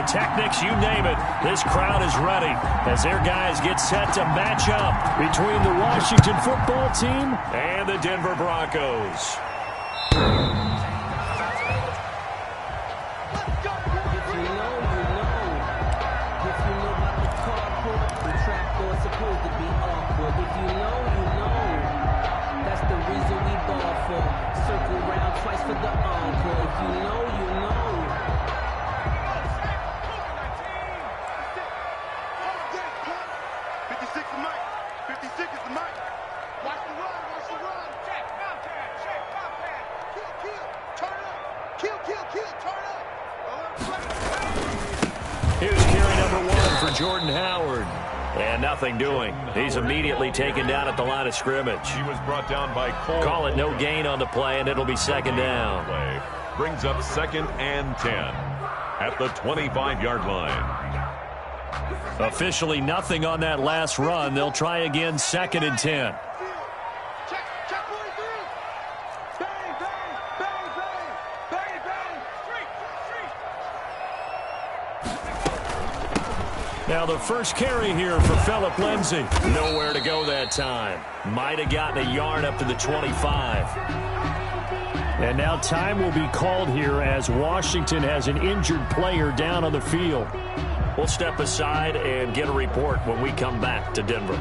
pyrotechnics, you name it. This crowd is ready as their guys get set to match up between the Washington football team and the Denver Broncos. Circle round twice for the encore. If you know, you know. 56 is the mic. 56 is the mic. Watch the run. Watch the run. Check. Mount pad. Check. Mount pad. Kill. Turn up. Kill. Turn up. Here's carry number 1 for Jordan Howard. And nothing doing. He's immediately taken down at the line of scrimmage. He was brought down by Cole. Call it no gain on the play, and it'll be second down. Play brings up 2nd and 10 at the 25-yard line. Officially nothing on that last run. They'll try again 2nd and 10. Now the first carry here for Phillip Lindsay. Nowhere to go that time. Might have gotten a yard up to the 25. And now time will be called here as Washington has an injured player down on the field. We'll step aside and get a report when we come back to Denver.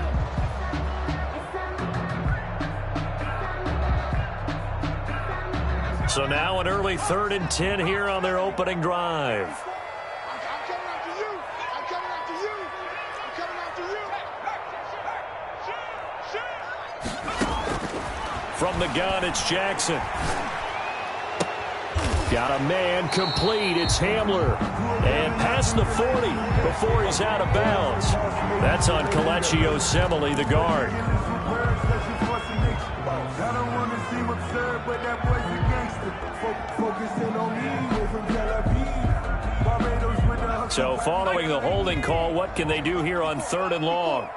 So now an early 3rd and 10 here on their opening drive. From the gun, it's Jackson. Got a man complete. It's Hamler. And past the 40 before he's out of bounds. That's on Kelechi Osemele, the guard. So following the holding call, what can they do here on 3rd and long?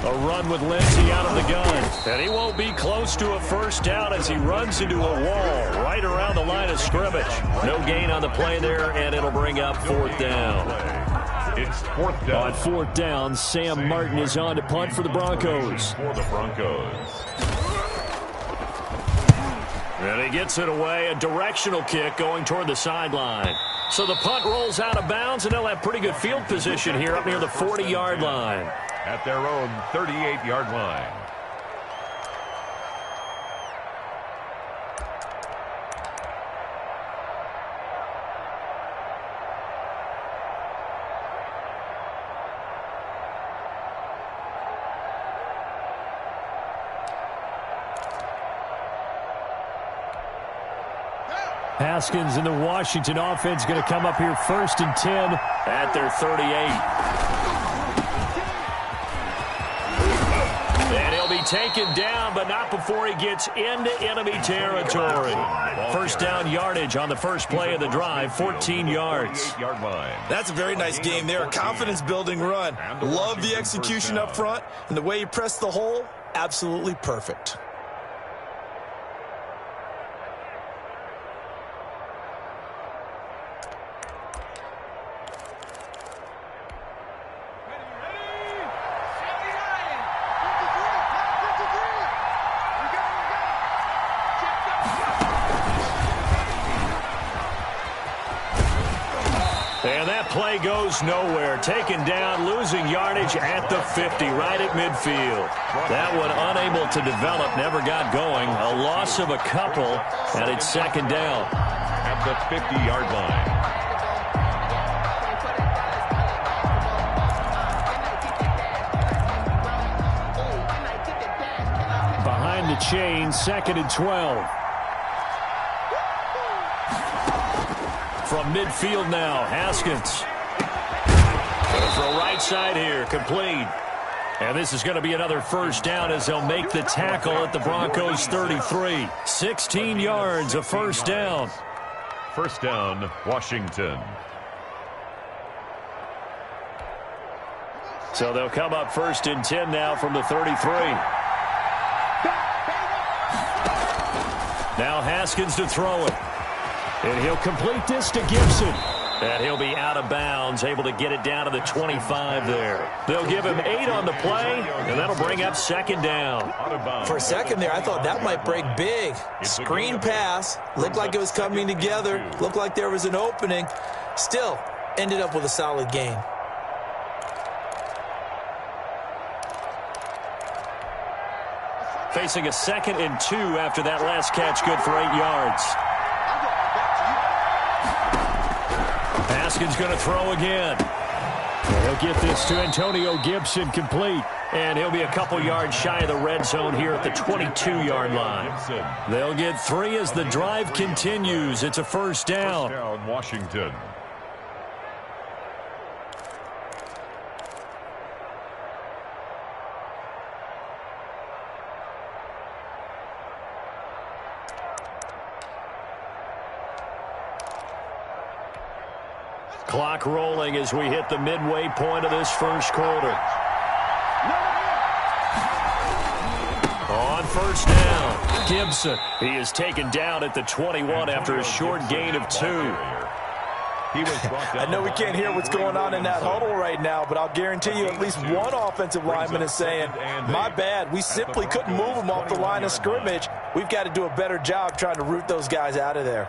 A run with Lindsay out of the gun. And he won't be close to a first down as he runs into a wall right around the line of scrimmage. No gain on the play there, and it'll bring up 4th down. It's 4th down. On 4th down, Sam Martin is on to punt for the Broncos. And he gets it away, a directional kick going toward the sideline. So the punt rolls out of bounds, and they'll have pretty good field position here up near the 40-yard line. At their own 38-yard line. Haskins and the Washington offense going to come up here 1st and 10 at their 38. And he'll be taken down, but not before he gets into enemy territory. First down yardage on the first play of the drive, 14 yards. That's a very nice game there, a confidence-building run. Love the execution up front, and the way he pressed the hole, absolutely perfect. And that play goes nowhere. Taken down, losing yardage at the 50, right at midfield. That one unable to develop, never got going. A loss of a couple, and it's 2nd down. At the 50-yard line. Behind the chain, 2nd and 12. From midfield now, Haskins. Gonna throw right side here, complete. And this is going to be another first down as they'll make the tackle at the Broncos 33. 16 yards, a first down. First down, Washington. So they'll come up 1st and 10 now from the 33. Now Haskins to throw it. And he'll complete this to Gibson. And he'll be out of bounds, able to get it down to the 25 there. They'll give him 8 on the play, and that'll bring up second down. For a second there, I thought that might break big. Screen pass, looked like it was coming together, looked like there was an opening. Still, ended up with a solid gain. Facing a 2nd and 2 after that last catch, good for 8 yards. Haskins going to throw again. And he'll get this to Antonio Gibson complete. And he'll be a couple yards shy of the red zone here at the 22-yard line. They'll get 3 as the drive continues. It's a first down. First down, Washington. Clock rolling as we hit the midway point of this first quarter. On first down, Gibson. He is taken down at the 21 after a short gain of 2. I know we can't hear what's going on in that huddle right now, but I'll guarantee you at least one offensive lineman is saying, my bad, we simply couldn't move them off the line of scrimmage. We've got to do a better job trying to root those guys out of there.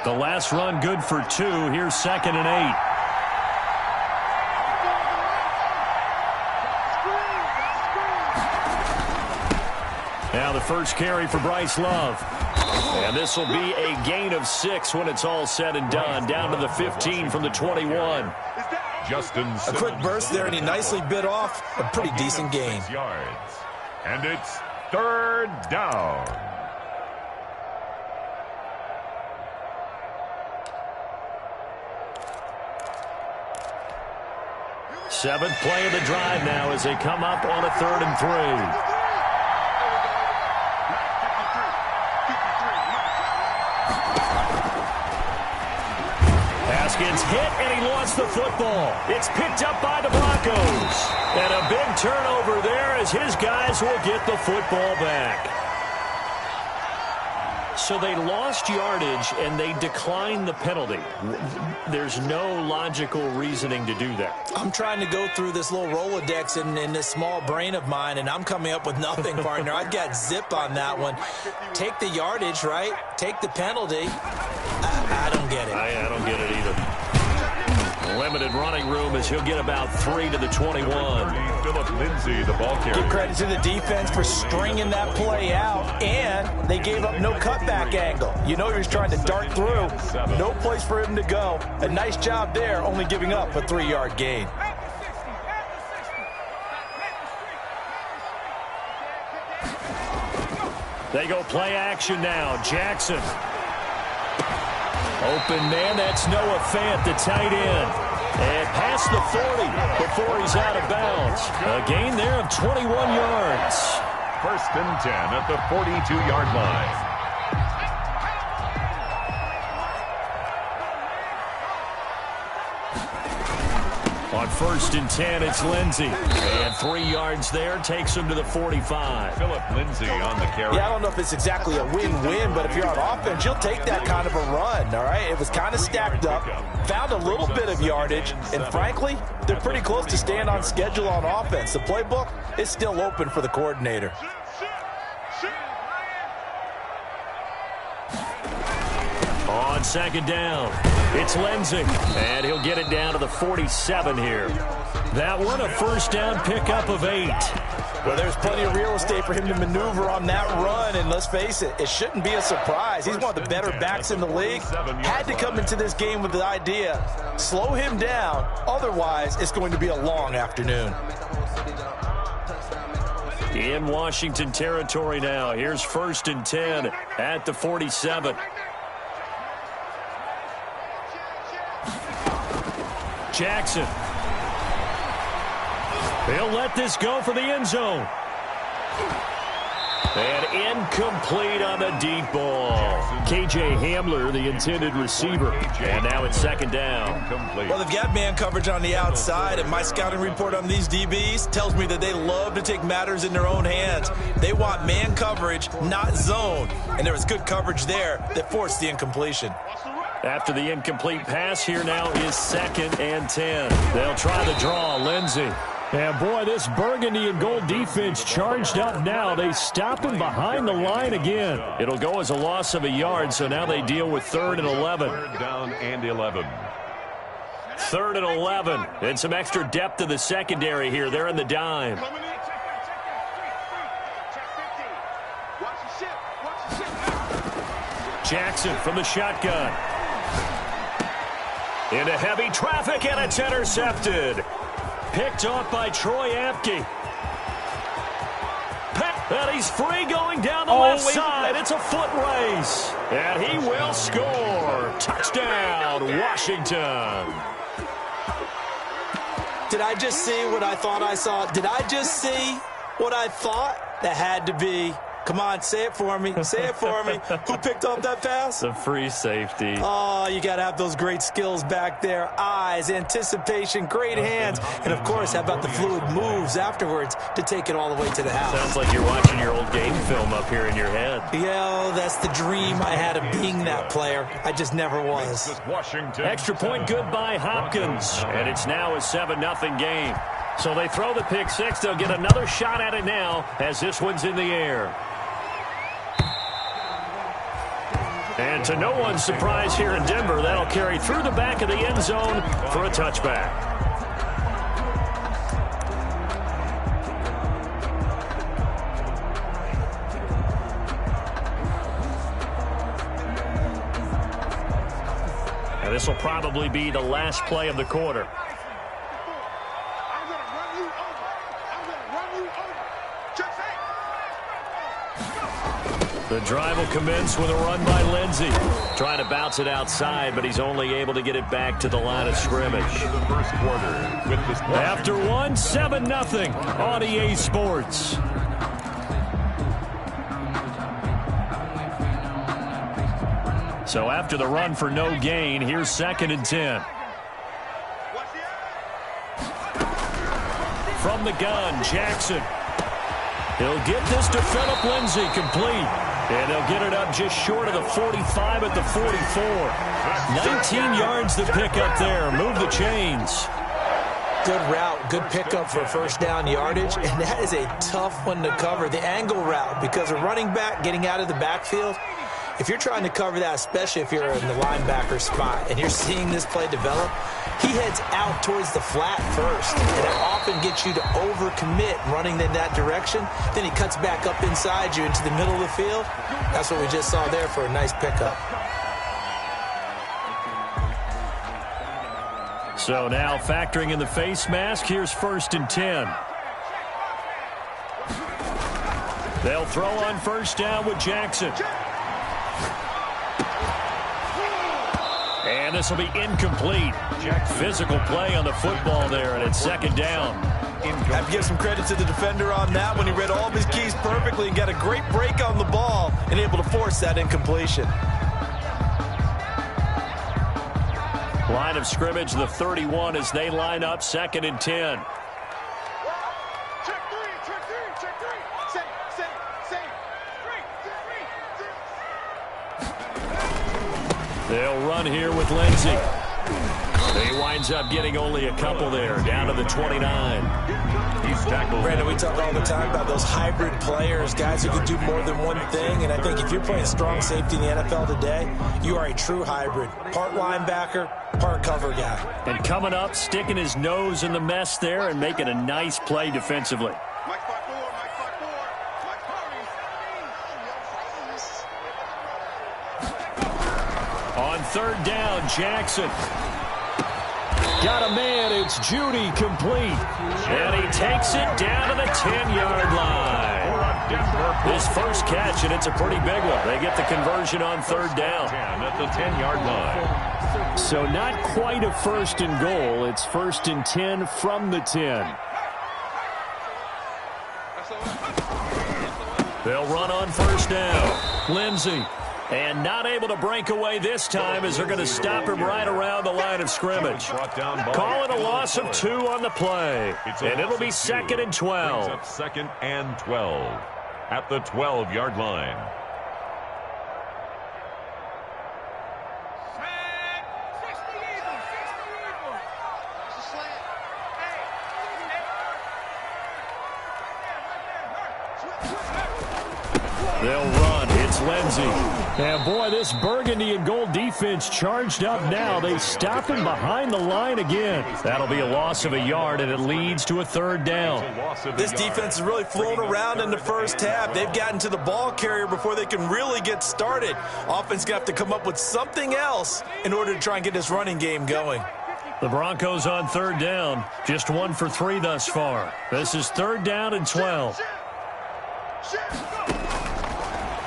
The last run good for 2. Here's 2nd and 8. Now the first carry for Bryce Love. And this will be a gain of 6 when it's all said and done. Down to the 15 from the 21. A quick burst there, and he nicely bit off a pretty decent gain. And it's 3rd down. 7th play of the drive now as they come up on a 3rd and 3. Haskins hit, and he lost the football. It's picked up by the Broncos. And a big turnover there as his guys will get the football back. So they lost yardage, and they declined the penalty. There's no logical reasoning to do that. I'm trying to go through this little Rolodex in this small brain of mine, and I'm coming up with nothing, partner. I've got zip on that one. Take the yardage, right? Take the penalty. I don't get it. I don't get it either. Limited running room as he'll get about 3 to the 21. Philip Lindsay, the ball carrier. Give credit to the defense for stringing that play out, and they gave up no cutback angle. You know he was trying to dart through. No place for him to go. A nice job there, only giving up a 3-yard gain. They go play action now. Jackson. Open man, that's Noah Fant, the tight end. And past the 40 before he's out of bounds. A gain there of 21 yards. 1st and 10 at the 42-yard line. On 1st and 10, it's Lindsay. And 3 yards there takes him to the 45. Philip Lindsay on the carry. Yeah, I don't know if it's exactly a win-win, but if you're on offense, you'll take that kind of a run, all right? It was kind of stacked up, found a little bit of yardage, and frankly, they're pretty close to staying on schedule on offense. The playbook is still open for the coordinator. On 2nd down, it's Lindsay, and he'll get it down to the 47 here. That one, a 1st down pickup of 8. Well, there's plenty of real estate for him to maneuver on that run, and let's face it, it shouldn't be a surprise. He's one of the better backs in the league. Had to come into this game with the idea, slow him down, otherwise it's going to be a long afternoon. In Washington territory now, here's 1st and 10 at the 47. Jackson. He'll let this go for the end zone. And incomplete on the deep ball. K.J. Hamler, the intended receiver. And now it's second down. Well, they've got man coverage on the outside, and my scouting report on these DBs tells me that they love to take matters in their own hands. They want man coverage, not zone. And there was good coverage there that forced the incompletion. After the incomplete pass, here now is 2nd and 10. They'll try the draw. Lindsey. And, boy, this burgundy and gold defense charged up now. They stop him behind the line again. It'll go as a loss of a yard, so now they deal with 3rd and 11. 3rd down and 11. 3rd and 11. And some extra depth to the secondary here. They're in the dime. Jackson from the shotgun. Into heavy traffic, and it's intercepted. Picked off by Troy Apke. And he's free going down the left side. It's a foot race. And he will score. Touchdown, Washington. Did I just see what I thought I saw? Did I just see what I thought? That had to be. Come on, say it for me. Say it for me. Who picked up that pass? The free safety. Oh, you got to have those great skills back there. Eyes, anticipation, great hands. And, of course, how about the fluid moves afterwards to take it all the way to the house? Sounds like you're watching your old game film up here in your head. Yeah, that's the dream I had of being that player. I just never was. Extra point good by Hopkins. And it's now a 7-0 game. So they throw the pick six. They'll get another shot at it now as this one's in the air. And to no one's surprise here in Denver, that'll carry through the back of the end zone for a touchback. And this will probably be the last play of the quarter. The drive will commence with a run by Lindsey. Trying to bounce it outside, but he's only able to get it back to the line of scrimmage. The first quarter with this After one, 7-0 on EA Sports. So after the run for no gain, here's 2nd and 10. From the gun, Jackson. He'll get this to Philip Lindsey complete. And they'll get it up just short of the 45 at the 44. 19 yards to pick up there. Move the chains. Good route, good pickup for first down yardage, and that is a tough one to cover. The angle route, because a running back getting out of the backfield, if you're trying to cover that, especially if you're in the linebacker spot and you're seeing this play develop, he heads out towards the flat first, and that often gets you to overcommit running in that direction. Then he cuts back up inside you into the middle of the field. That's what we just saw there for a nice pickup. So now factoring in the face mask, here's 1st and 10. They'll throw on first down with Jackson. And this will be incomplete. Physical play on the football there, and it's 2nd down. Have to give some credit to the defender on that when he read all of his keys perfectly and got a great break on the ball and able to force that incompletion. Line of scrimmage, the 31 as they line up, 2nd and 10. They'll run here with Lindsey. He winds up getting only a couple there, down to the 29. He's tackled. Brandon, we talk all the time about those hybrid players, guys who can do more than one thing, and I think if you're playing strong safety in the NFL today, you are a true hybrid. Part linebacker, part cover guy. And coming up, sticking his nose in the mess there and making a nice play defensively. On 3rd down, Jackson. Got a man, it's Judy complete. And he takes it down to the 10-yard line. This first catch, and it's a pretty big one. They get the conversion on 3rd down. At the 10-yard line. So not quite a 1st and goal. It's 1st and 10 from the 10. They'll run on first down. Lindsey. And not able to break away this time as they're going to stop him right around the line of scrimmage. Call it a loss of 2 on the play. And it'll be 2nd and 12. 2nd and 12 at the 12-yard line. They'll run. It's Lindsey. And, boy, this burgundy and gold defense charged up now. They stop him behind the line again. That'll be a loss of a yard, and it leads to a 3rd down. This defense is really flown around in the first half. They've gotten to the ball carrier before they can really get started. Offense going to have to come up with something else in order to try and get this running game going. The Broncos on 3rd down. Just 1 for 3 thus far. This is 3rd down and 12.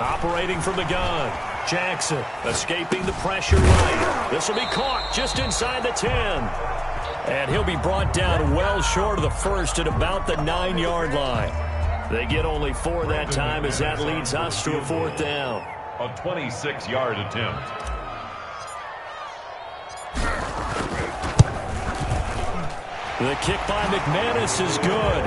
Operating from the gun. Jackson escaping the pressure right. This will be caught just inside the 10. And he'll be brought down well short of the first at about the 9-yard line. They get only 4 that time as that leads us to a 4th down. A 26-yard attempt. The kick by McManus is good.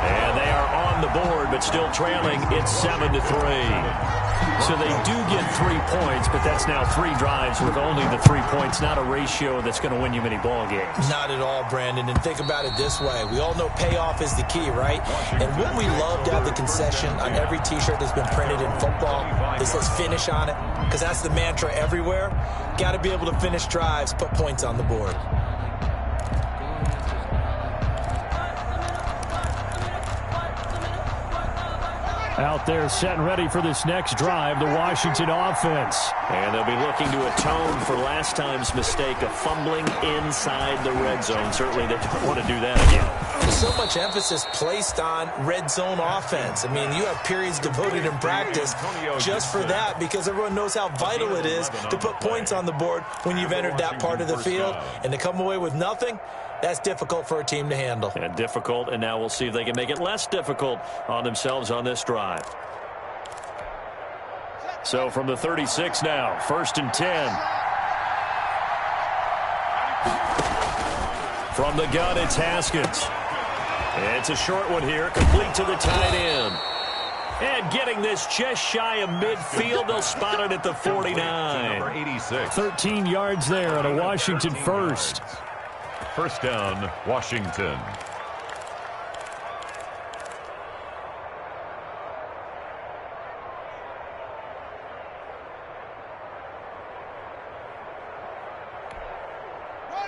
And they are on the board, but still trailing. It's 7-3. So they do get 3 points, but that's now 3 drives with only the 3 points. Not a ratio that's going to win you many ball games. Not at all, Brandon. And think about it this way. We all know payoff is the key, right? And wouldn't we love to have the concession on every T-shirt that's been printed in football that says finish on it? Because that's the mantra everywhere. Got to be able to finish drives, put points on the board. Out there set and ready for this next drive, the Washington offense. And they'll be looking to atone for last time's mistake of fumbling inside the red zone. Certainly they don't want to do that again. There's so much emphasis placed on red zone offense. I mean, you have periods devoted in practice just for that because everyone knows how vital it is to put points on the board when you've entered that part of the field. And to come away with nothing, that's difficult for a team to handle. And difficult, and now we'll see if they can make it less difficult on themselves on this drive. So from the 36 now, 1st and 10. From the gun, it's Haskins. It's a short one here, complete to the tight end. And getting this just shy of midfield, they'll spot it at the 49. Number 86. 13 yards there on a Washington first. 1st down, Washington.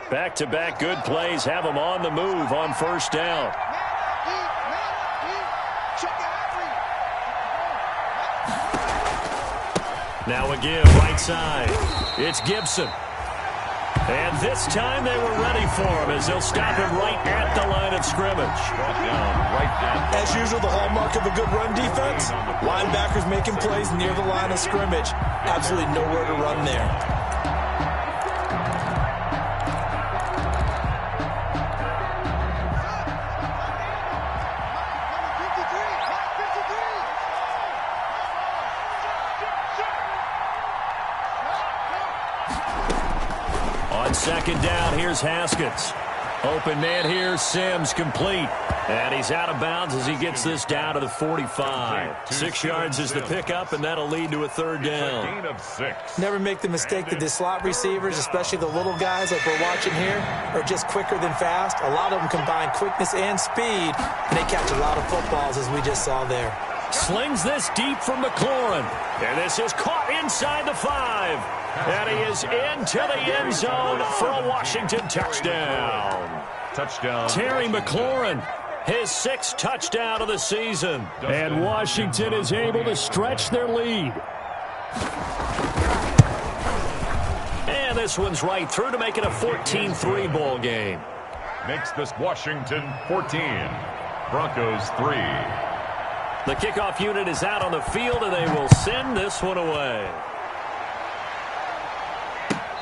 Back-to-back good plays have them on the move on 1st down. Now again, right side. It's Gibson. And this time they were ready for him as they'll stop him right at the line of scrimmage. Right down. As usual, the hallmark of a good run defense, linebackers making plays near the line of scrimmage. Absolutely nowhere to run there. On 2nd down, here's Haskins. Open man here, Sims complete. And he's out of bounds as he gets this down to the 45. 6 yards is the pickup, and that'll lead to a 3rd down. Gain of 6. Never make the mistake that the slot receivers, especially the little guys like we're watching here, are just quicker than fast. A lot of them combine quickness and speed, and they catch a lot of footballs, as we just saw there. Slings this deep from McLaurin. And this is caught inside the 5. And he is into the end zone for a Washington touchdown. Touchdown. Terry McLaurin, his 6th touchdown of the season. And Washington is able to stretch their lead. And this one's right through to make it a 14-3 ball game. Makes this Washington 14. Broncos 3. The kickoff unit is out on the field, and they will send this one away.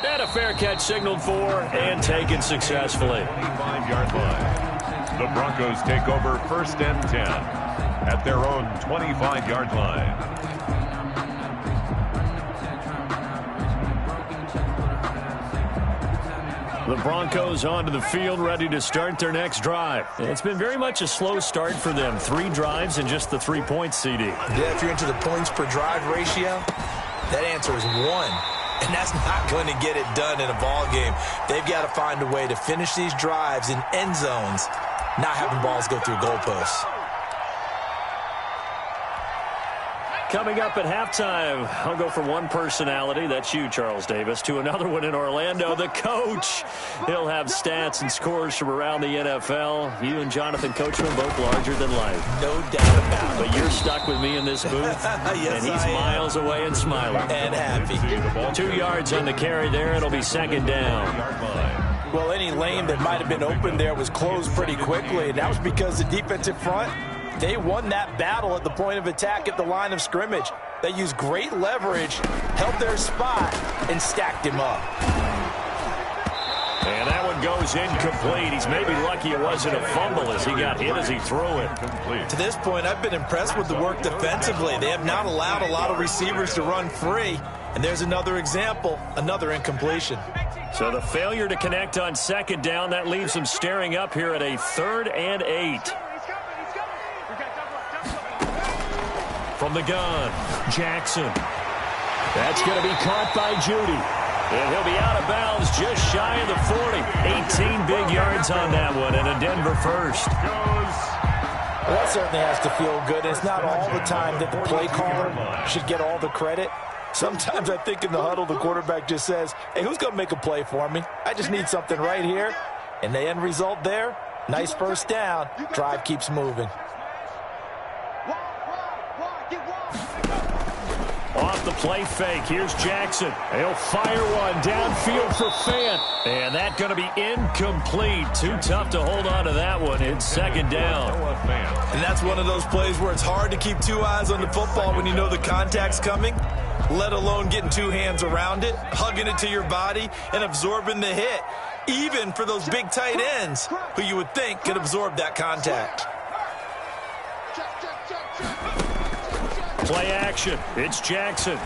And a fair catch signaled for and taken successfully. 25-yard line. The Broncos take over 1st and 10. at their own 25-yard line. The Broncos onto the field, ready to start their next drive. It's been very much a slow start for them. 3 drives and just the 3 points, CD. Yeah, if you're into the points per drive ratio, that answer is 1. And that's not going to get it done in a ball game. They've got to find a way to finish these drives in end zones, not having balls go through goalposts. Coming up at halftime, I'll go from one personality, that's you, Charles Davis, to another one in Orlando, the coach. He'll have stats and scores from around the NFL. You and Jonathan Coachman both larger than life. No doubt about it. But you're stuck with me in this booth, yes, and he's miles away and smiling. And happy. 2 yards on the carry there. It'll be second down. Well, any lane that might have been open there was closed pretty quickly, and that was because the defensive front, they won that battle at the point of attack at the line of scrimmage. They used great leverage, held their spot, and stacked him up. And that one goes incomplete. He's maybe lucky it wasn't a fumble as he got hit as he threw it. To this point, I've been impressed with the work defensively. They have not allowed a lot of receivers to run free. And there's another example, another incompletion. So the failure to connect on second down, that leaves them staring up here at a 3rd and 8. From the gun, Jackson. That's going to be caught by Judy. And he'll be out of bounds just shy of the 40. 18 big yards on that one, and a Denver first. Well, that certainly has to feel good. It's not all the time that the play caller should get all the credit. Sometimes I think in the huddle, the quarterback just says, hey, who's going to make a play for me? I just need something right here. And the end result there, nice first down. Drive keeps moving. Off the play fake, here's Jackson. He'll fire one downfield for Fant. And that's going to be incomplete. Too tough to hold on to that one. It's second down. And that's one of those plays where it's hard to keep 2 eyes on the football when you know the contact's coming, let alone getting 2 hands around it, hugging it to your body, and absorbing the hit, even for those big tight ends who you would think could absorb that contact. Play action. It's Jackson.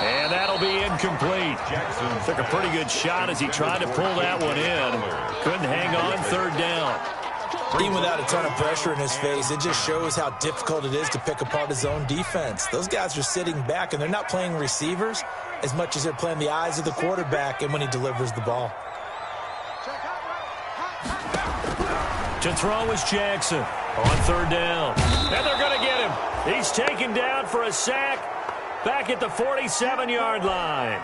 And that'll be incomplete. Jackson took a pretty good shot as he tried to pull that one in. Couldn't hang on, 3rd down. Even without a ton of pressure in his face, it just shows how difficult it is to pick apart his own defense. Those guys are sitting back, and they're not playing receivers as much as they're playing the eyes of the quarterback and when he delivers the ball. To throw is Jackson on 3rd down. And they're going to get him. He's taken down for a sack back at the 47-yard line.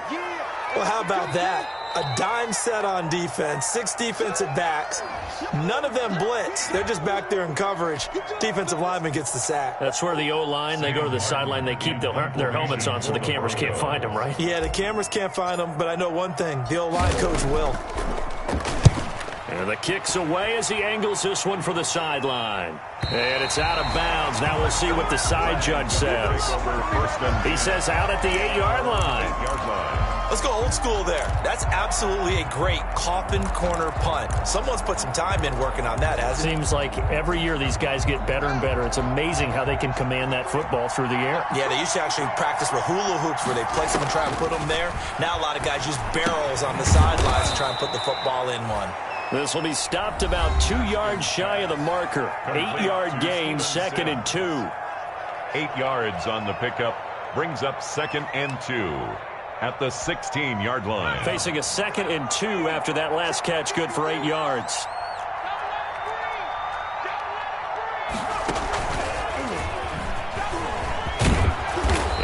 Well, how about that? A dime set on defense, 6 defensive backs. None of them blitz. They're just back there in coverage. Defensive lineman gets the sack. That's where the O-line, they go to the sideline, they keep their helmets on so the cameras can't find them, right? Yeah, the cameras can't find them, but I know one thing. The O-line coach will. And the kick's away as he angles this one for the sideline. And it's out of bounds. Now we'll see what the side judge says. He says out at the 8-yard line. Let's go old school there. That's absolutely a great coffin corner punt. Someone's put some time in working on that, hasn't it? Seems like every year these guys get better and better. It's amazing how they can command that football through the air. Yeah, they used to actually practice with hula hoops where they place them and try and put them there. Now a lot of guys use barrels on the sidelines to try and put the football in one. This will be stopped about 2 yards shy of the marker. 8-yard gain, 2nd and 2. 8 yards on the pickup brings up 2nd and 2 at the 16-yard line. Facing a 2nd and 2 after that last catch, good for 8 yards.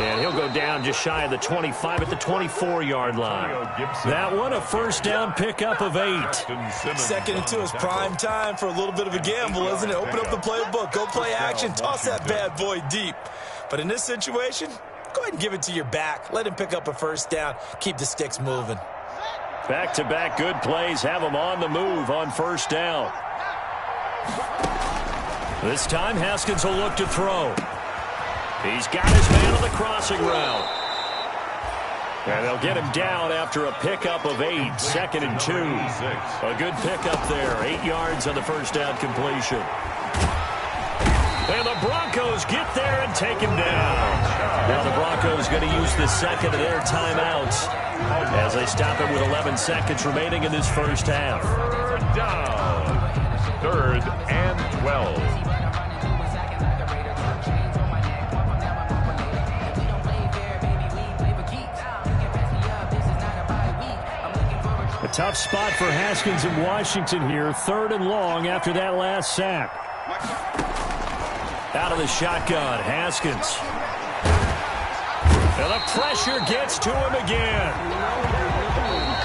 And he'll go down just shy of the 25 at the 24-yard line. That one, a first down pickup of 8. 2nd and 2 is prime time for a little bit of a gamble, isn't it? Open up the playbook, go play action, toss that bad boy deep. But in this situation, go ahead and give it to your back. Let him pick up a first down. Keep the sticks moving. Back-to-back good plays have him on the move on first down. This time, Haskins will look to throw. He's got his man on the crossing route. And they'll get him down after a pickup of 8, 2nd and 2. A good pickup there, 8 yards on the first down completion. And the Broncos get there and take him down. Now the Broncos going to use the second of their timeouts as they stop it with 11 seconds remaining in this first half. Third down. 3rd and 12. A tough spot for Haskins in Washington here. 3rd and long after that last sack. Out of the shotgun, Haskins. And the pressure gets to him again.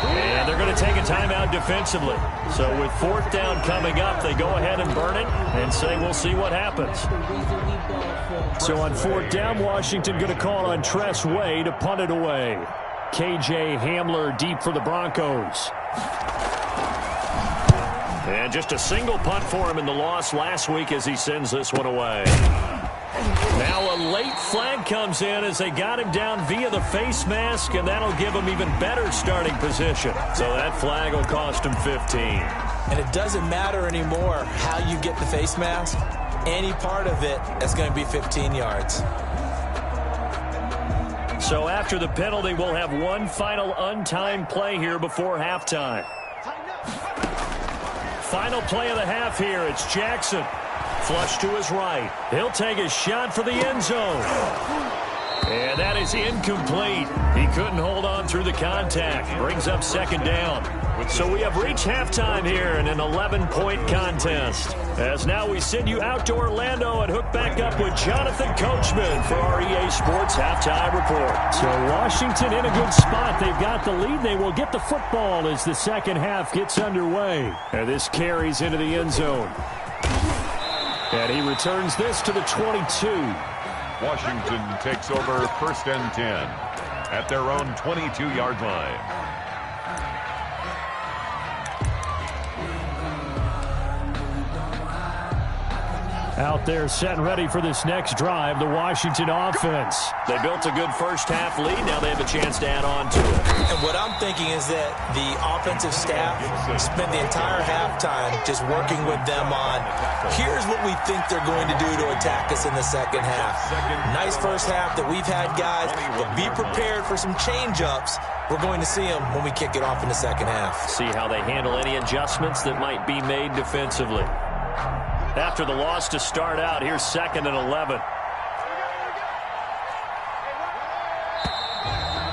And they're going to take a timeout defensively. So with 4th down coming up, they go ahead and burn it and say we'll see what happens. So on 4th down, Washington going to call on Tress Way to punt it away. KJ Hamler deep for the Broncos. And just a single punt for him in the loss last week as he sends this one away. Now a late flag comes in as they got him down via the face mask, and that'll give him even better starting position. So that flag will cost him 15. And it doesn't matter anymore how you get the face mask. Any part of it is going to be 15 yards. So after the penalty, we'll have one final untimed play here before halftime. Final play of the half here. It's Jackson. Flush to his right. He'll take a shot for the end zone. And that is incomplete. He couldn't hold on through the contact. Brings up 2nd down. So we have reached halftime here in an 11-point contest. As now we send you out to Orlando and hook back up with Jonathan Coachman for our EA Sports Halftime Report. So Washington in a good spot. They've got the lead. They will get the football as the second half gets underway. And this carries into the end zone. And he returns this to the 22. Washington takes over 1st and 10 at their own 22-yard line. Out there set and ready for this next drive, the Washington offense. They built a good first half lead. Now they have a chance to add on to it. And what I'm thinking is that the offensive staff spent the entire halftime just working with them on, here's what we think they're going to do to attack us in the second half. Nice first half that we've had, guys, but be prepared for some change-ups. We're going to see them when we kick it off in the second half. See how they handle any adjustments that might be made defensively. After the loss to start out, here's 2nd and 11.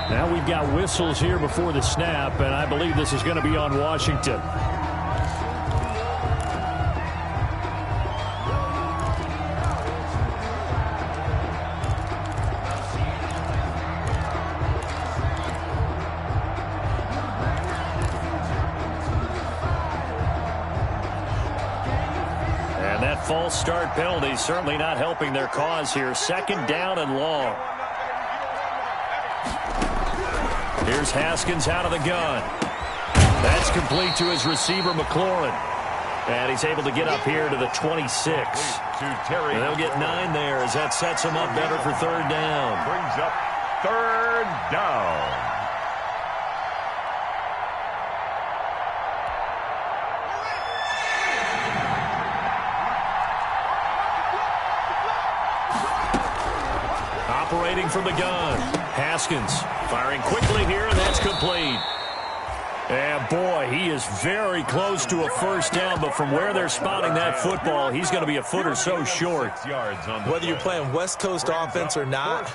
Now we've got whistles here before the snap, and I believe this is going to be on Washington. False start penalty certainly not helping their cause here. 2nd down and long. Here's Haskins out of the gun. That's complete to his receiver, McLaurin. And he's able to get up here to the 26. And they'll get 9 there as that sets him up better for 3rd down. Brings up 3rd down. Operating from the gun. Haskins firing quickly here, and that's complete. And boy, he is very close to a first down, but from where they're spotting that football, he's going to be a foot or so short. Whether you're playing West Coast offense or not,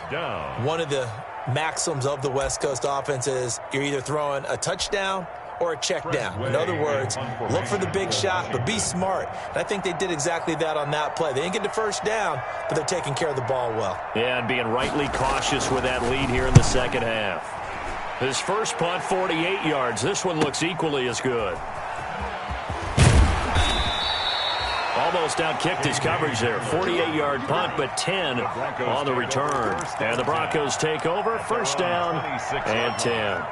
one of the maxims of the West Coast offense is you're either throwing a touchdown or a check down. In other words, look for the big shot, but be smart. And I think they did exactly that on that play. They didn't get the first down, but they're taking care of the ball well. Yeah, and being rightly cautious with that lead here in the second half. His first punt, 48 yards. This one looks equally as good. Almost outkicked his coverage there. 48-yard punt, but 10 on the return. And the Broncos take over. First down and 10.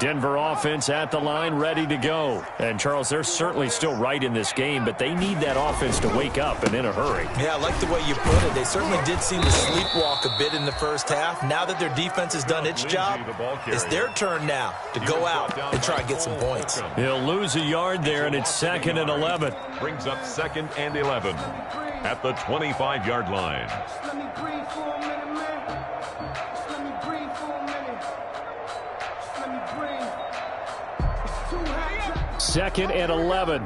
Denver offense at the line, ready to go. And, Charles, they're certainly still right in this game, but they need that offense to wake up and in a hurry. Yeah, I like the way you put it. They certainly did seem to sleepwalk a bit in the first half. Now that their defense has done its job, it's their turn now to go out and try and get some points. He'll lose a yard there, and it's 2nd and 11. Brings up 2nd and 11 at the 25-yard line. Let me breathe for a minute, man. Just let me breathe for a minute. Just let me breathe. It's too hot. 2nd and 11.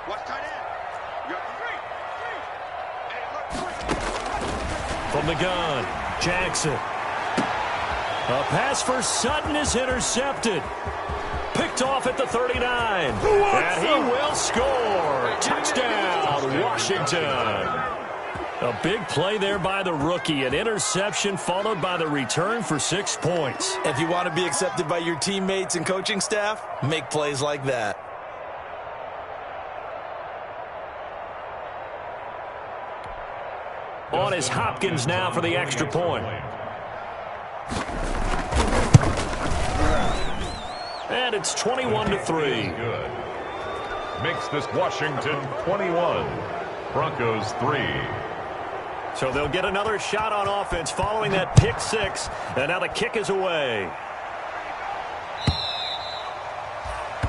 Watch tight end. You got From the gun, Jackson. A pass for Sutton is intercepted. Picked off at the 39. And he will score. Touchdown, Washington. A big play there by the rookie. An interception followed by the return for 6 points. If you want to be accepted by your teammates and coaching staff, make plays like that. On is Hopkins now for the extra point. And it's 21-3. Good. Makes this Washington 21. Broncos 3. So they'll get another shot on offense following that pick 6. And now the kick is away.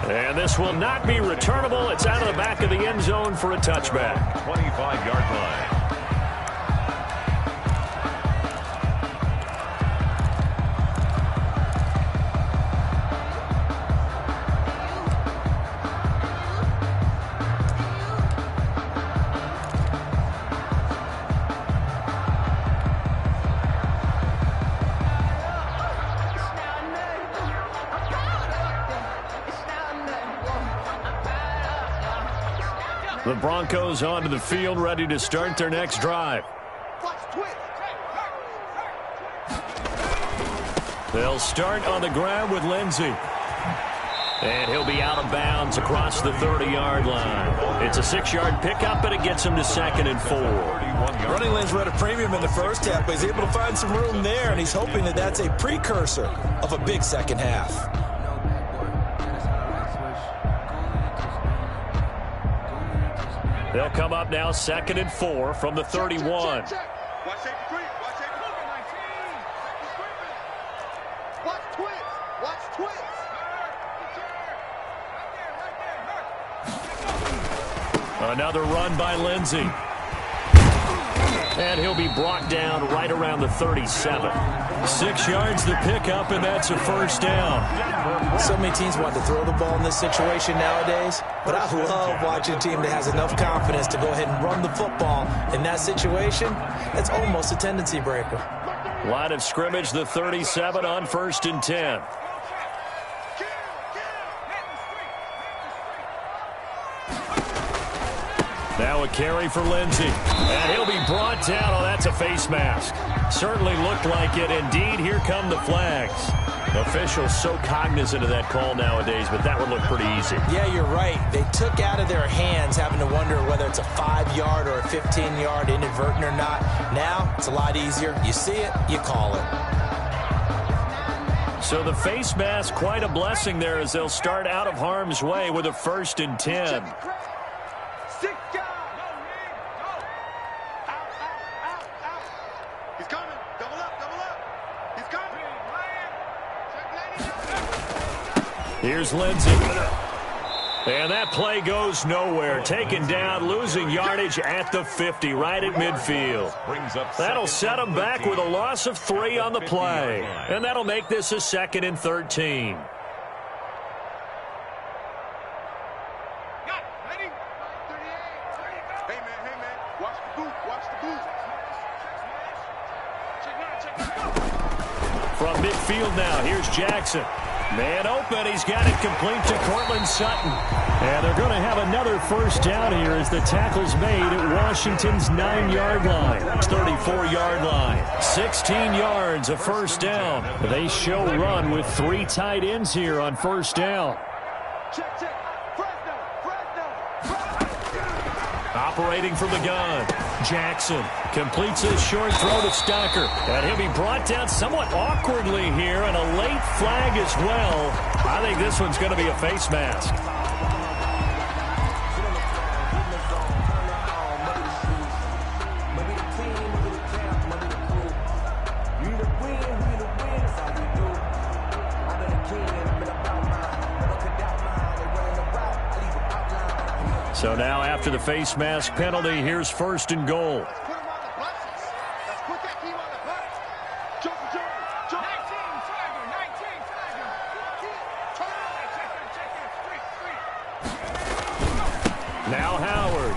And this will not be returnable. It's out of the back of the end zone for a touchback. 25-yard line. The Broncos onto the field, ready to start their next drive. They'll start on the ground with Lindsey. And he'll be out of bounds across the 30-yard line. It's a 6-yard pickup, and it gets him to 2nd and 4. Running lanes were at a premium in the first half, but he's able to find some room there, and he's hoping that that's a precursor of a big second half. They'll come up now 2nd and 4 from the 31. Watch safety creep. Watch twist. Watch twist. Another run by Lindsey. And he'll be brought down right around the 37. 6 yards the pickup, and that's a first down. So many teams want to throw the ball in this situation nowadays, but I love watching a team that has enough confidence to go ahead and run the football. In that situation, that's almost a tendency breaker. Line of scrimmage, the 37 on 1st and 10. Now a carry for Lindsey. And he'll be brought down. Oh, that's a face mask. Certainly looked like it. Indeed, here come the flags. Officials so cognizant of that call nowadays, but that would look pretty easy. Yeah, you're right. They took out of their hands having to wonder whether it's a 5-yard or a 15-yard inadvertent or not. Now, it's a lot easier. You see it, you call it. So the face mask, quite a blessing there as they'll start out of harm's way with a 1st and 10. Here's Lindsey. And that play goes nowhere. Taken down, losing yardage at the 50, right at midfield. That'll set them back with a loss of 3 on the play. And that'll make this a 2nd and 13. From midfield now, here's Jackson. Man open, he's got it complete to Cortland Sutton. And they're going to have another first down here as the tackle's made at Washington's 9-yard line. 34-yard line. 16 yards, a first down. They show run with 3 tight ends here on first down. Operating from the gun, Jackson completes his short throw to Stocker. And he'll be brought down somewhat awkwardly here, and a late flag as well. I think this one's going to be a face mask. So now after the face mask penalty, here's 1st and goal. Let's put him on the buses. Let's put that team on the bus. Jump. 19, Tiger. Turn. Now Howard.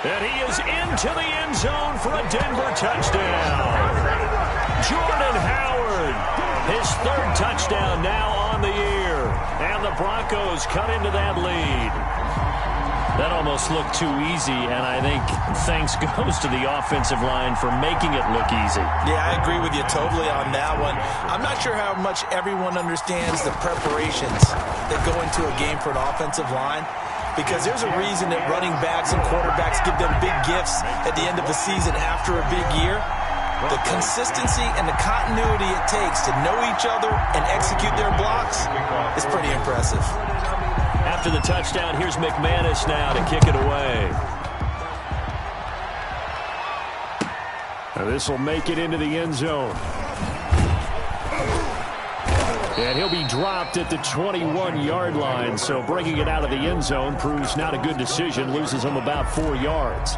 And he is into the end zone for a Denver touchdown. Jordan Howard, his 3rd touchdown now on the year. And the Broncos cut into that lead. That almost looked too easy, and I think thanks goes to the offensive line for making it look easy. Yeah, I agree with you totally on that one. I'm not sure how much everyone understands the preparations that go into a game for an offensive line, because there's a reason that running backs and quarterbacks give them big gifts at the end of the season after a big year. The consistency and the continuity it takes to know each other and execute their blocks is pretty impressive. After the touchdown, here's McManus now to kick it away. Now this will make it into the end zone. And he'll be dropped at the 21-yard line, so bringing it out of the end zone proves not a good decision, loses him about 4 yards.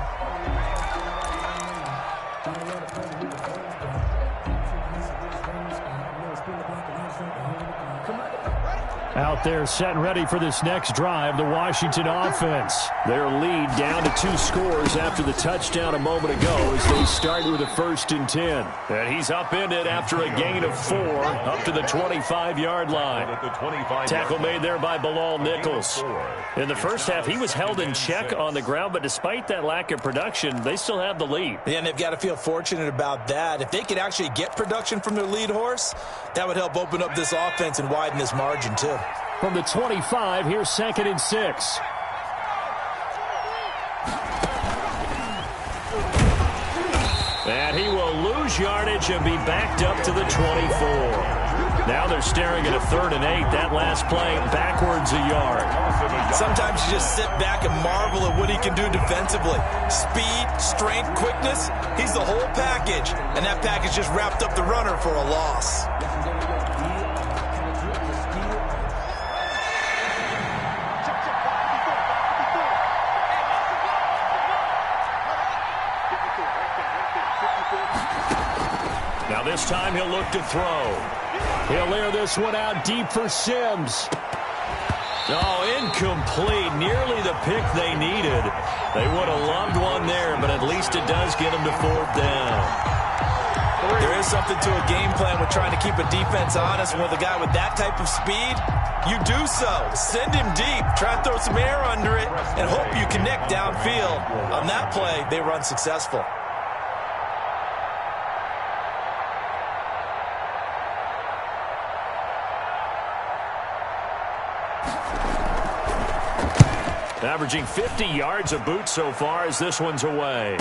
Out there set and ready for this next drive, the Washington offense. Their lead down to 2 scores after the touchdown a moment ago as they start with a 1st and 10. And he's upended after a gain of 4 up to the 25-yard line. Tackle made there by Bilal Nichols. In the first half, he was held in check on the ground, but despite that lack of production, they still have the lead. Yeah, and they've got to feel fortunate about that. If they could actually get production from their lead horse, that would help open up this offense and widen this margin too. From the 25, here's 2nd and 6. And he will lose yardage and be backed up to the 24. Now they're staring at a 3rd and 8. That last play backwards a yard. Sometimes you just sit back and marvel at what he can do defensively. Speed, strength, quickness, he's the whole package. And that package just wrapped up the runner for a loss. Now this time he'll look to throw. He'll air this one out deep for Sims. Oh, incomplete. Nearly the pick they needed. They would have loved one there, but at least it does get them to 4th down. There is something to a game plan with trying to keep a defense honest. With a guy with that type of speed, you do so. Send him deep. Try and throw some air under it and hope you connect downfield. On that play, they run successful. Averaging 50 yards a boot so far as this one's away.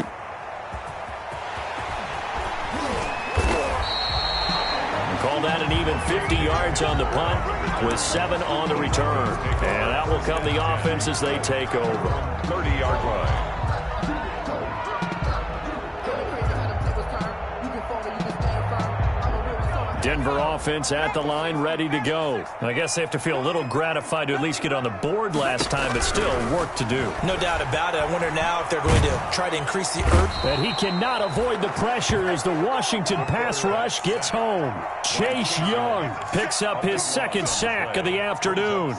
Call that an even 50 yards on the punt with 7 on the return. And that will come the offense as they take over. 30-yard line. Denver offense at the line, ready to go. I guess they have to feel a little gratified to at least get on the board last time, but still work to do. No doubt about it. I wonder now if they're going to try to increase the urgency. And he cannot avoid the pressure as the Washington pass rush gets home. Chase Young picks up his 2nd sack of the afternoon.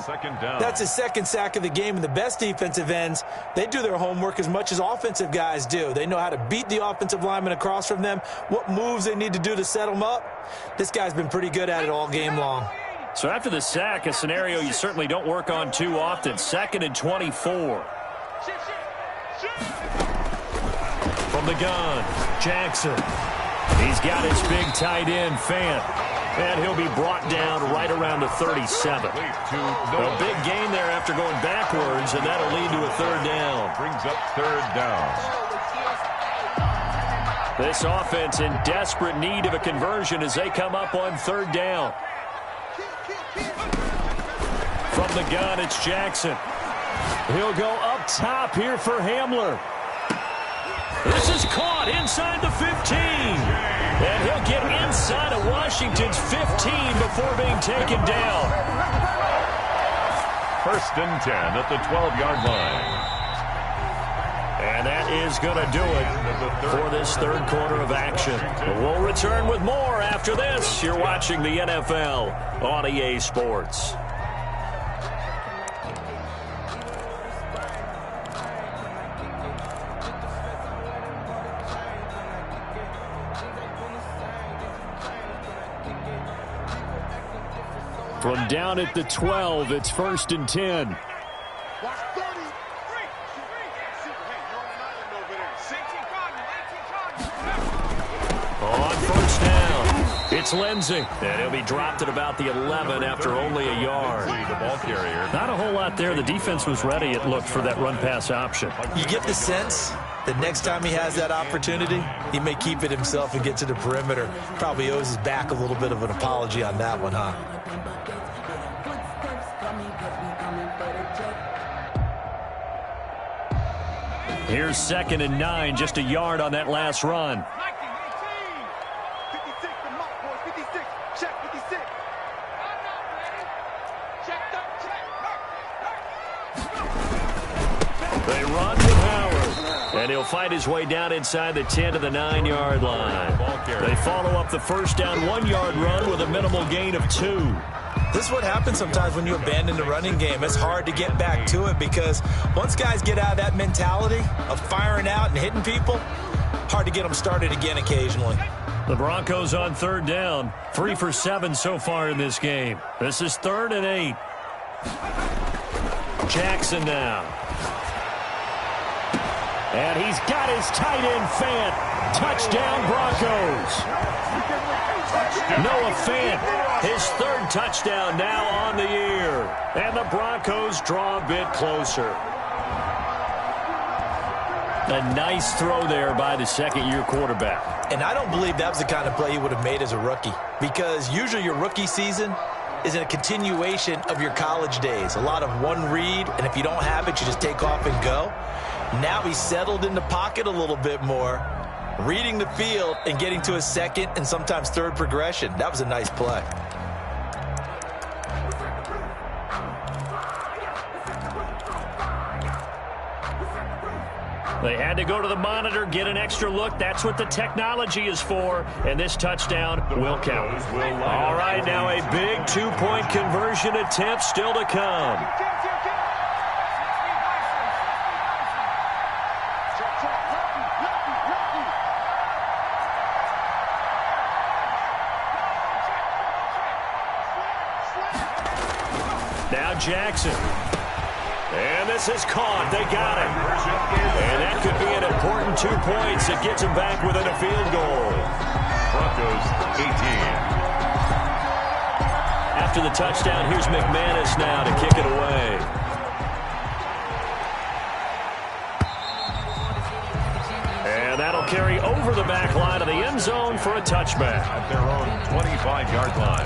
That's his 2nd sack of the game, and the best defensive ends, they do their homework as much as offensive guys do. They know how to beat the offensive lineman across from them, what moves they need to do to set them up. This guy's been pretty good at it all game long. So after the sack, a scenario you certainly don't work on too often. 2nd and 24. From the gun, Jackson. He's got his big tight end, Fant. And he'll be brought down right around the 37. A big gain there after going backwards, and that'll lead to a third down. Brings up third down. This offense in desperate need of a conversion as they come up on third down. From the gun, it's Jackson. He'll go up top here for Hamler. This is caught inside the 15. And he'll get inside of Washington's 15 before being taken down. First and 10 at the 12-yard line. And that is going to do it for this third quarter of action. We'll return with more after this. You're watching the NFL on EA Sports. From down at the 12, it's first and 10. On first down, it's Lindsey. And he'll be dropped at about the 11 after only a yard. The ball carrier. Not a whole lot there. The defense was ready, it looked, for that run-pass option. You get the sense that next time he has that opportunity, he may keep it himself and get to the perimeter. Probably owes his back a little bit of an apology on that one, huh? Here's second and 9, just a yard on that last run. 56, the mark, boys. 56. Check 56. They run with Howard. And he'll fight his way down inside the 10 to the 9-yard line. They follow up the first down 1-yard run with a minimal gain of 2. This is what happens sometimes when you abandon the running game. It's hard to get back to it because once guys get out of that mentality of firing out and hitting people, hard to get them started again occasionally. The Broncos on third down. 3 for 7 so far in this game. This is 3rd and 8. Jackson now. And he's got his tight end Fant. Touchdown Broncos. Noah Fant, his 3rd touchdown now on the year. And the Broncos draw a bit closer. A nice throw there by the second-year quarterback. And I don't believe that was the kind of play he would have made as a rookie, because usually your rookie season is a continuation of your college days. A lot of one read, and if you don't have it, you just take off and go. Now he's settled in the pocket a little bit more, reading the field and getting to a second and sometimes third progression. That was a nice play. They had to go to the monitor, get an extra look. That's what the technology is for, and this touchdown will count. All right, now a big 2-point conversion attempt still to come. Now Jackson. And this is caught. They got him. And that could be an important 2 points. It gets him back within a field goal. Broncos 18. After the touchdown, here's McManus now to kick it away. And that'll carry over the back line of the end zone for a touchback. At their own 25-yard line.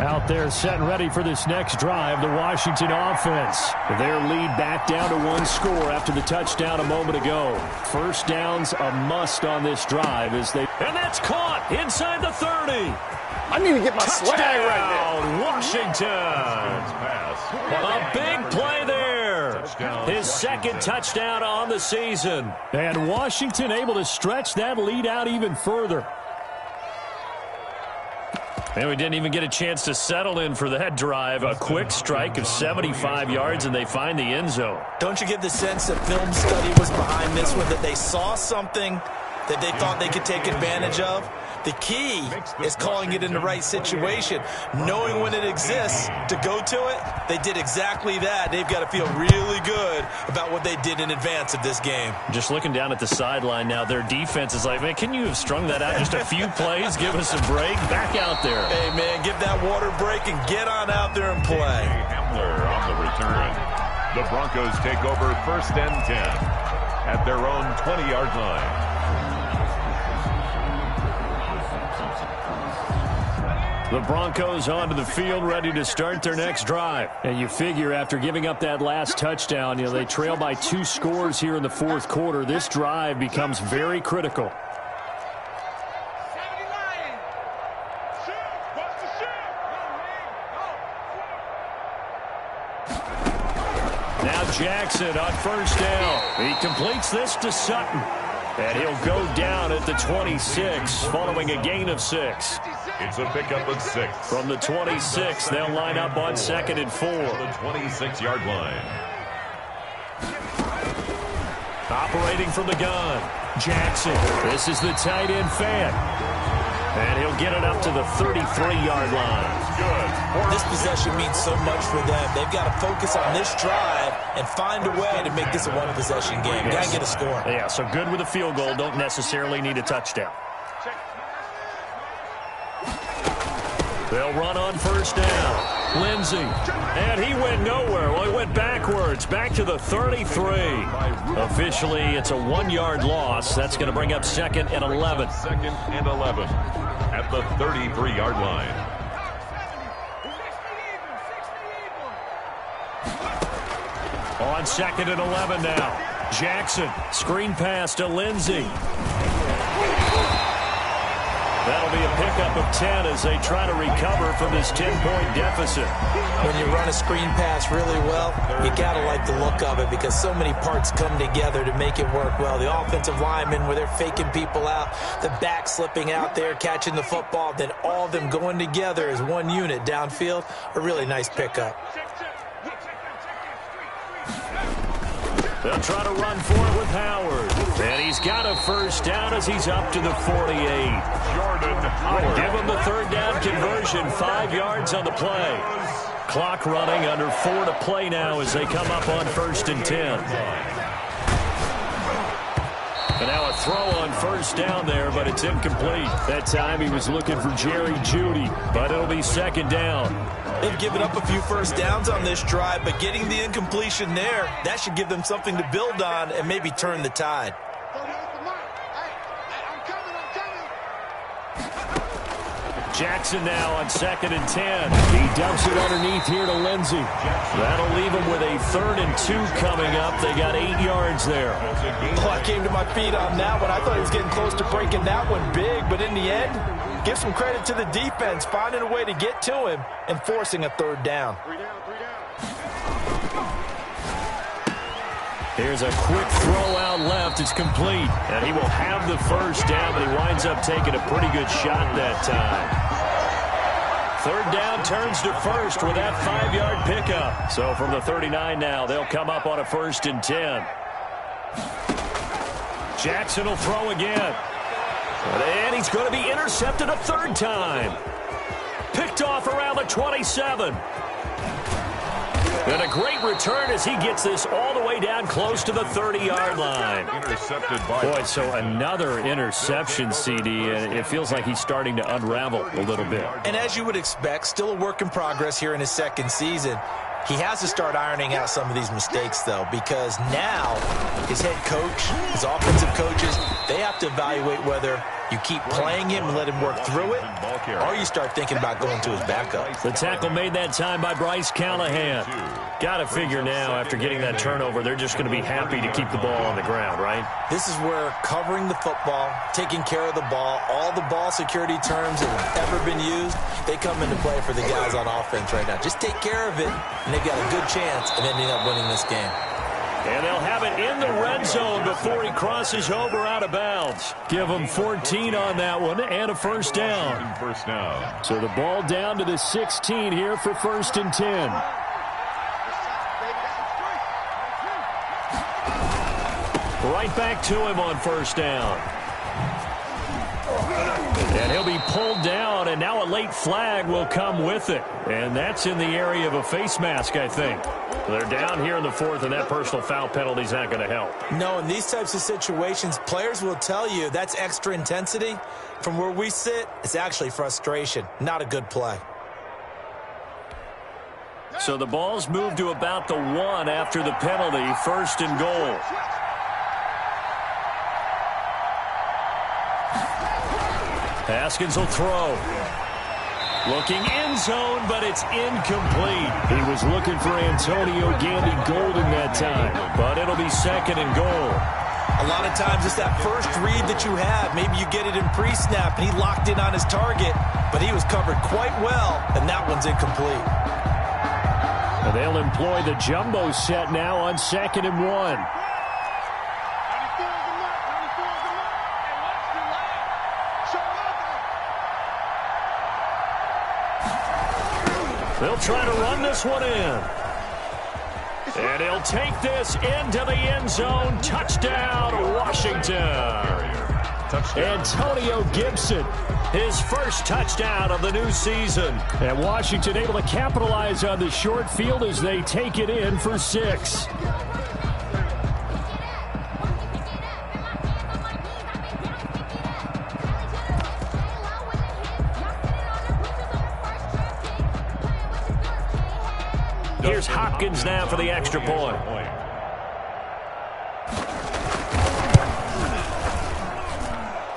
Out there set and ready for this next drive, the Washington offense. Their lead back down to 1 score after the touchdown a moment ago. First down's a must on this drive as they... And that's caught inside the 30. I need to get my swag right now. Washington. A big play there. His 2nd touchdown on the season. And Washington able to stretch that lead out even further. And we didn't even get a chance to settle in for that drive. A quick strike of 75 yards, and they find the end zone. Don't you get the sense that film study was behind this one, that they saw something that they thought they could take advantage of? The key is calling it in the right situation, knowing when it exists to go to it. They did exactly that. They've got to feel really good about what they did in advance of this game. Just looking down at the sideline now, their defense is like, man, can you have strung that out just a few plays? Give us a break. Back out there. Hey, man, give that water break and get on out there and play. Hamler on the return. The Broncos take over 1st and 10 at their own 20-yard line. The Broncos onto the field, ready to start their next drive. And you figure after giving up that last touchdown, they trail by 2 scores here in the 4th quarter. This drive becomes very critical. Now Jackson on 1st down. He completes this to Sutton. And he'll go down at the 26 following a gain of 6. It's a pickup of 6. From the 26, they'll line up on 2nd and 4. The 26-yard line. Operating from the gun, Jackson. This is the tight end fan. And he'll get it up to the 33-yard line. Good. This possession means so much for them. They've got to focus on this drive and find a way to make this a one-possession game. Got to get a score. Yeah, so good with a field goal. Don't necessarily need a touchdown. They'll run on 1st down. Lindsey. And he went nowhere. Well, he went backwards. Back to the 33. Officially, it's a 1-yard loss. That's going to bring up 2nd and 11. 2nd and 11 at the 33-yard line. On 2nd and 11 now. Jackson. Screen pass to Lindsey. That'll be a pickup of 10 as they try to recover from this 10-point deficit. When you run a screen pass really well, you got to like the look of it because so many parts come together to make it work well. The offensive linemen, where they're faking people out, the back slipping out there, catching the football, then all of them going together as one unit downfield. A really nice pickup. They'll try to run for it with Howard. And he's got a 1st down as he's up to the 48. Jordan Howard. Give him the 3rd down conversion, 5 yards on the play. Clock running, under 4 to play now as they come up on 1st and 10. And now a throw on 1st down there, but it's incomplete. That time he was looking for Jerry Jeudy, but it'll be 2nd down. They've given up a few 1st downs on this drive, but getting the incompletion there, that should give them something to build on and maybe turn the tide. Jackson now on 2nd and 10. He dumps it underneath here to Lindsey. That'll leave him with a 3rd and 2 coming up. They got 8 yards there. Oh, I came to my feet on that one. I thought he was getting close to breaking that one big, but in the end, give some credit to the defense, finding a way to get to him and forcing a 3rd down. Here's a quick throw out left. It's complete. And he will have the 1st down, but he winds up taking a pretty good shot that time. 3rd down turns to 1st with that 5-yard pickup. So from the 39 now, they'll come up on a 1st and 10. Jackson will throw again. And he's going to be intercepted a 3rd time. Picked off around the 27. And a great return as he gets this all the way down close to the 30-yard line. Intercepted by... Boy, so another interception, CD, and it feels like he's starting to unravel a little bit. And as you would expect, still a work in progress here in his 2nd season. He has to start ironing out some of these mistakes, though, because now his head coach, his offensive coaches, they have to evaluate whether you keep playing him and let him work through it, or you start thinking about going to his backup. The tackle made that time by Bryce Callahan. Got to figure now, after getting that turnover, they're just going to be happy to keep the ball on the ground, right? This is where covering the football, taking care of the ball, all the ball security terms that have ever been used, they come into play for the guys on offense right now. Just take care of it, and they've got a good chance of ending up winning this game. And they'll have it in the red zone before he crosses over out of bounds. Give him 14 on that one and a 1st down. 1st down. So the ball down to the 16 here for 1st and 10. Right back to him on 1st down. And he'll be pulled down, and now a late flag will come with it. And that's in the area of a face mask, I think. They're down here in the fourth, and that personal foul penalty is not going to help. No, in these types of situations, players will tell you that's extra intensity. From where we sit, it's actually frustration. Not a good play. So the ball's moved to about the 1 after the penalty, 1st and goal. Haskins will throw. Looking end zone, but it's incomplete. He was looking for Antonio Gandy Golden that time, but it'll be 2nd and goal. A lot of times it's that first read that you have. Maybe you get it in pre-snap, and he locked in on his target, but he was covered quite well, and that one's incomplete. And they'll employ the jumbo set now on 2nd and 1. They'll try to run this one in. And he'll take this into the end zone. Touchdown, Washington. Antonio Gibson, his first touchdown of the new season. And Washington able to capitalize on the short field as they take it in for 6. Here's Hopkins now for the extra point.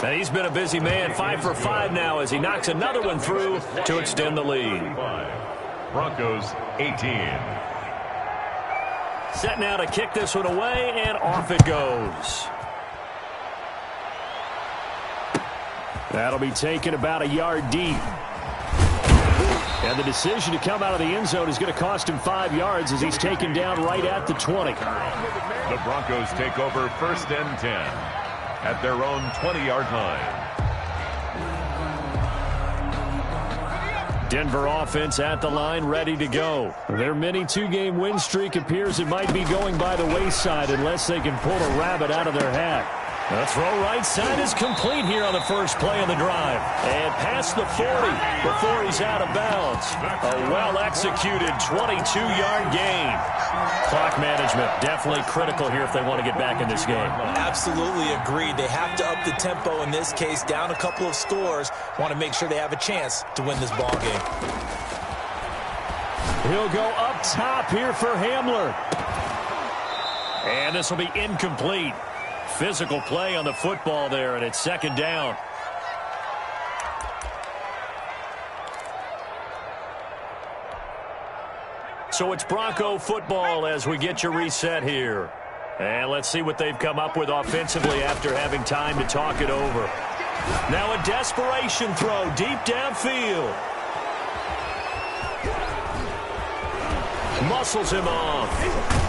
And he's been a busy man, 5 for 5 now as he knocks another one through to extend the lead. Broncos 18. Set now to kick this one away, and off it goes. That'll be taken about a yard deep. And the decision to come out of the end zone is going to cost him 5 yards as he's taken down right at the 20. The Broncos take over 1st and 10 at their own 20-yard line. Denver offense at the line, ready to go. Their mini 2-game win streak appears it might be going by the wayside unless they can pull a rabbit out of their hat. The throw right side is complete here on the first play of the drive. And past the 40 before he's out of bounds. A well-executed 22-yard gain. Clock management definitely critical here if they want to get back in this game. Absolutely agreed. They have to up the tempo in this case, down a couple of scores. Want to make sure they have a chance to win this ball game. He'll go up top here for Hamler. And this will be incomplete. Physical play on the football there, and it's 2nd down. So it's Bronco football as we get your reset here. And let's see what they've come up with offensively after having time to talk it over. Now a desperation throw deep downfield. Muscles him off.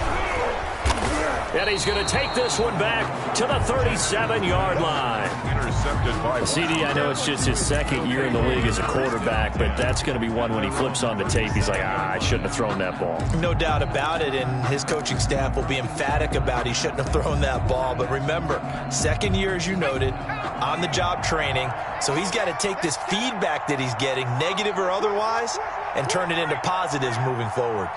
And he's going to take this one back to the 37-yard line. Intercepted by CD, I know it's just his 2nd year in the league as a quarterback, but that's going to be one when he flips on the tape. He's like, I shouldn't have thrown that ball. No doubt about it, and his coaching staff will be emphatic about he shouldn't have thrown that ball. But remember, 2nd year, as you noted, on-the-job training, so he's got to take this feedback that he's getting, negative or otherwise, and turn it into positives moving forward.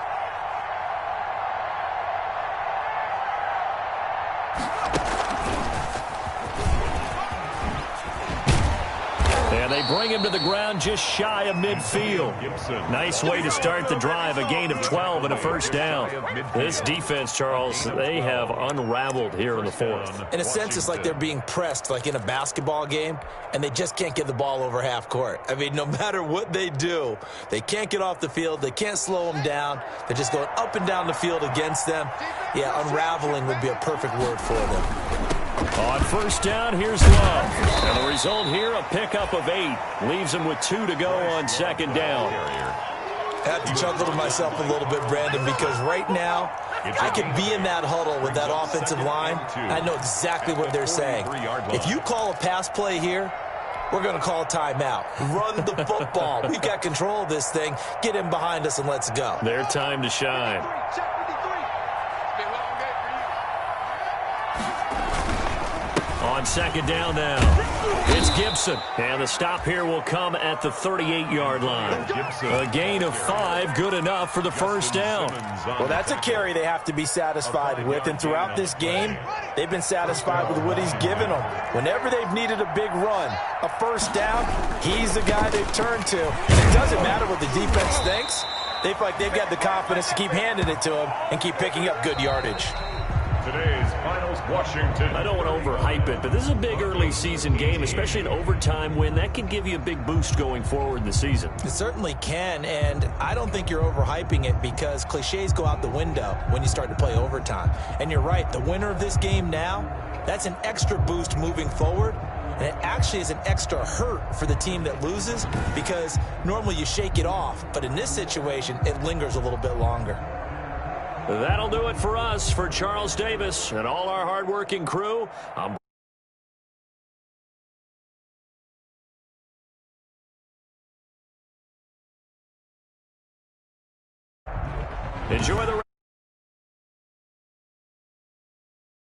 And they bring him to the ground just shy of midfield. Nice way to start the drive, a gain of 12 and a 1st down. This defense, Charles, they have unraveled here in the 4th. In a sense, it's like they're being pressed like in a basketball game, and they just can't get the ball over half court. I mean, no matter what they do, they can't get off the field. They can't slow them down. They're just going up and down the field against them. Yeah, unraveling would be a perfect word for them. On 1st down, here's Love. And the result here, a pickup of 8. Leaves him with 2 to go on 2nd down. I had to chuckle to myself a little bit, Brandon, because right now, I could be in that huddle with that offensive line, and I know exactly what they're saying. If you call a pass play here, we're going to call a timeout. Run the football. We've got control of this thing. Get in behind us and let's go. Their time to shine. On On second down now, it's Gibson. And the stop here will come at the 38-yard line. A gain of 5, good enough for the first down. Well, that's a carry they have to be satisfied with. And throughout this game, they've been satisfied with what he's given them. Whenever they've needed a big run, a first down, he's the guy they've turned to. And it doesn't matter what the defense thinks. They feel like they've got the confidence to keep handing it to him and keep picking up good yardage. Today's finals, Washington. I don't want to overhype it, but this is a big early season game, especially an overtime win. That can give you a big boost going forward in the season. It certainly can, and I don't think you're overhyping it because cliches go out the window when you start to play overtime. And you're right, the winner of this game now, that's an extra boost moving forward. And it actually is an extra hurt for the team that loses because normally you shake it off. But in this situation, it lingers a little bit longer. That'll do it for us. For Charles Davis and all our hardworking crew, enjoy the